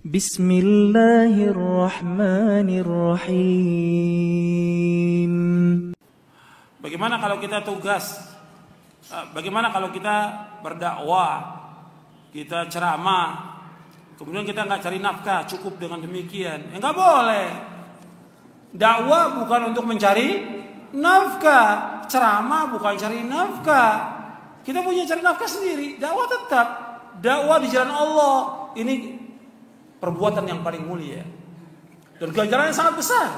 Bismillahirrahmanirrahim. Bagaimana kalau kita bagaimana kalau kita berdakwah, kita ceramah, kemudian kita nggak cari nafkah, cukup dengan demikian? Nggak boleh. Dakwah bukan untuk mencari nafkah, ceramah bukan cari nafkah. Kita punya cari nafkah sendiri. Dakwah tetap dakwah di jalan Allah. Ini perbuatan yang paling mulia dan ganjarannya sangat besar.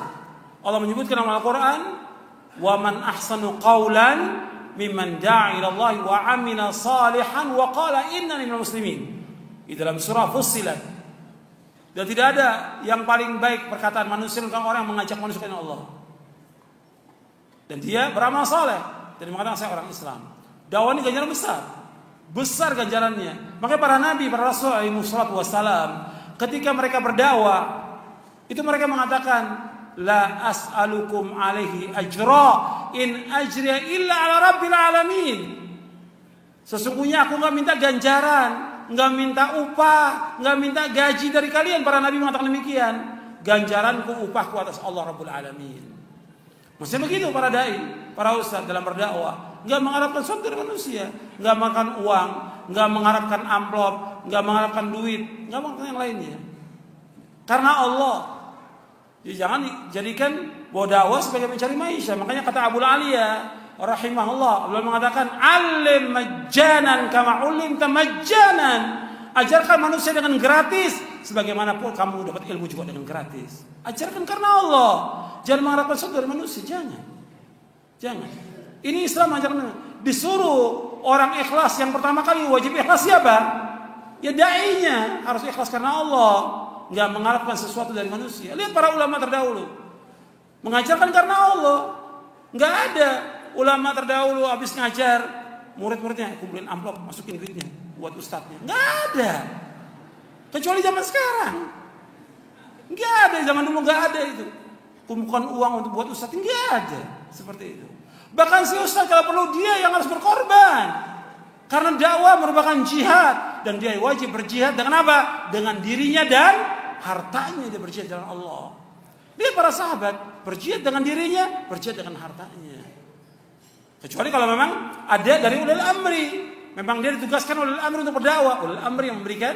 Allah menyebutkan dalam Al-Quran, wa man ahsanu qawlan mimman da'a ila Allah wa amila salihan wa qala innani minal muslimin. Di dalam surah Fussilat. Dan tidak ada yang paling baik perkataan manusia tentang orang yang mengajak manusia kepada Allah. Dan dia beramal saleh dan mengatakan saya orang Islam. Dakwah ini ganjaran besar. Besar ganjarannya. Makanya para nabi, para rasul alaihi wassalatu wassalam, ketika mereka berdakwah, itu mereka mengatakan, la as'alukum alaihi ajra in ajriya illa ala rabbil alamin. Sesungguhnya aku enggak minta ganjaran, enggak minta upah, enggak minta gaji dari kalian. Para nabi mengatakan demikian. Ganjaranku, upahku atas Allah Rabbul Alamin. Maksudnya begitu para dai, para ustaz dalam berdakwah, enggak mengharapkan sesuatu dari manusia, enggak makan uang, enggak mengharapkan amplop, enggak mengharapkan duit, enggak mengharapkan yang lainnya. Karena Allah. Jadi jangan jadikan bahwa dakwah sebagai mencari maisha. Makanya kata Abu Aliyah rahimahullah, beliau mengatakan, "Alim majjanan kama ulimta majjanan." Ajarkan manusia dengan gratis sebagaimana pun kamu dapat ilmu juga dengan gratis. Ajarkan karena Allah. Jangan mengharapkan sesuatu dari manusia, jangan. Jangan. Ini Islam ajarkan. Disuruh orang ikhlas, yang pertama kali wajib ikhlas siapa? Ya dai-nya harus ikhlas karena Allah, enggak mengharapkan sesuatu dari manusia. Lihat para ulama terdahulu. Mengajarkan karena Allah. Enggak ada ulama terdahulu habis ngajar, murid-muridnya kumpulin amplop, masukin duitnya buat ustadznya. Enggak ada. Kecuali zaman sekarang. Enggak ada, zaman dulu enggak ada itu. Kumpulkan uang untuk buat ustadz, enggak ada seperti itu. Bahkan si ustadz kalau perlu dia yang harus berkorban. Karena dakwah merupakan jihad dan dia wajib berjihad dengan apa? Dengan dirinya dan hartanya dia berjihad dengan Allah. Lihat para sahabat berjihad dengan dirinya, berjihad dengan hartanya. Kecuali kalau memang ada dari ulil amri, memang dia ditugaskan ulil amri untuk berdakwah, ulil amri yang memberikan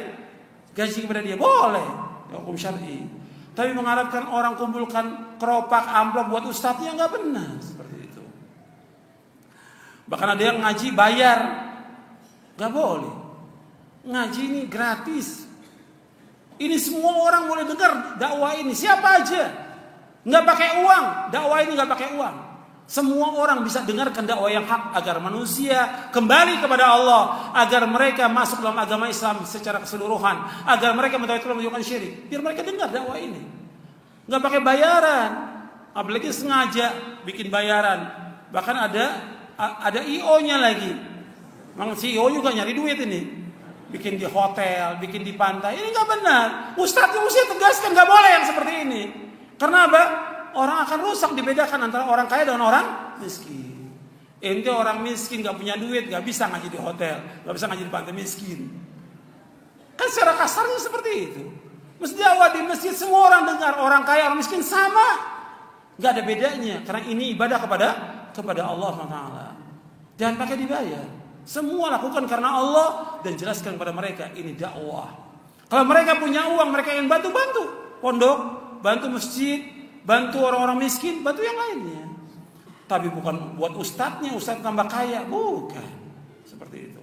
gaji kepada dia, boleh, hukum syar'i. Tapi mengharapkan orang kumpulkan keropak amplop buat ustadznya nggak benar seperti itu. Bahkan ada yang ngaji bayar, nggak boleh. Ngaji ini gratis. Ini semua orang boleh dengar dakwah ini, siapa aja, nggak pakai uang. Dakwah ini nggak pakai uang. Semua orang bisa dengarkan dakwah yang hak agar manusia kembali kepada Allah, agar mereka masuk dalam agama Islam secara keseluruhan, agar mereka mentauhidkan menjauhkan syirik. Biar mereka dengar dakwah ini. Nggak pakai bayaran, apalagi sengaja bikin bayaran. Bahkan ada IO-nya lagi. Memang CEO juga nyari duit ini. Bikin di hotel, bikin di pantai. Ini nggak benar. Ustadznya mesti tegaskan nggak boleh yang seperti ini. Karena apa? Orang akan rusak, dibedakan antara orang kaya dengan orang miskin. Ente orang miskin gak punya duit, gak bisa ngaji di hotel, gak bisa ngaji di pantai, miskin. Kan secara kasarnya seperti itu. Mesti dakwah di masjid semua orang dengar, orang kaya orang miskin sama, gak ada bedanya. Karena ini ibadah kepada Allah SWT. Jangan pakai dibayar. Semua lakukan karena Allah dan jelaskan kepada mereka ini dakwah. Kalau mereka punya uang, mereka ingin bantu pondok, bantu masjid, bantu orang-orang miskin, bantu yang lainnya. Tapi bukan buat ustadznya, ustadz tambah kaya, bukan. Seperti itu.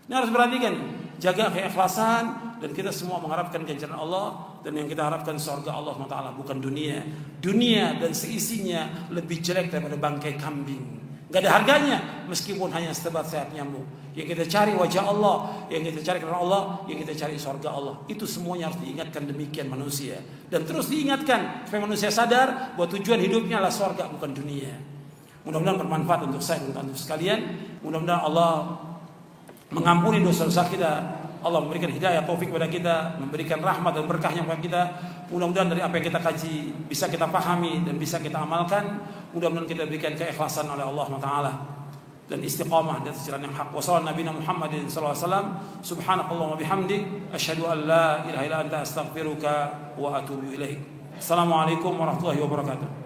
Ini harus perhatikan, jaga keikhlasan, dan kita semua mengharapkan ganjaran Allah, dan yang kita harapkan surga Allah SWT, bukan dunia. Dunia dan seisinya lebih jelek daripada bangkai kambing. Gak ada harganya, meskipun hanya setebat sayap nyamuk. Yang kita cari wajah Allah, yang kita cari karena Allah, yang kita cari surga Allah. Itu semuanya harus diingatkan demikian manusia. Dan terus diingatkan supaya manusia sadar bahwa tujuan hidupnya adalah surga, bukan dunia. Mudah-mudahan bermanfaat untuk saya dan untuk sekalian. Mudah-mudahan Allah mengampuni dosa-dosa kita. Allah memberikan hidayah, taufik kepada kita, memberikan rahmat dan berkahnya kepada kita. Mudah-mudahan dari apa yang kita kaji bisa kita pahami dan bisa kita amalkan. Mudah-mudahan kita berikan keikhlasan oleh Allah SWT. dan istiqamah di atas jalan yang hak. Wassallallahu Nabi Muhammadin sallallahu alaihi wasallam. Subhanakallahumma bihamdik asyhadu an la ilaha illa anta astaghfiruka wa atubu ilaik. Assalamualaikum warahmatullahi wabarakatuh.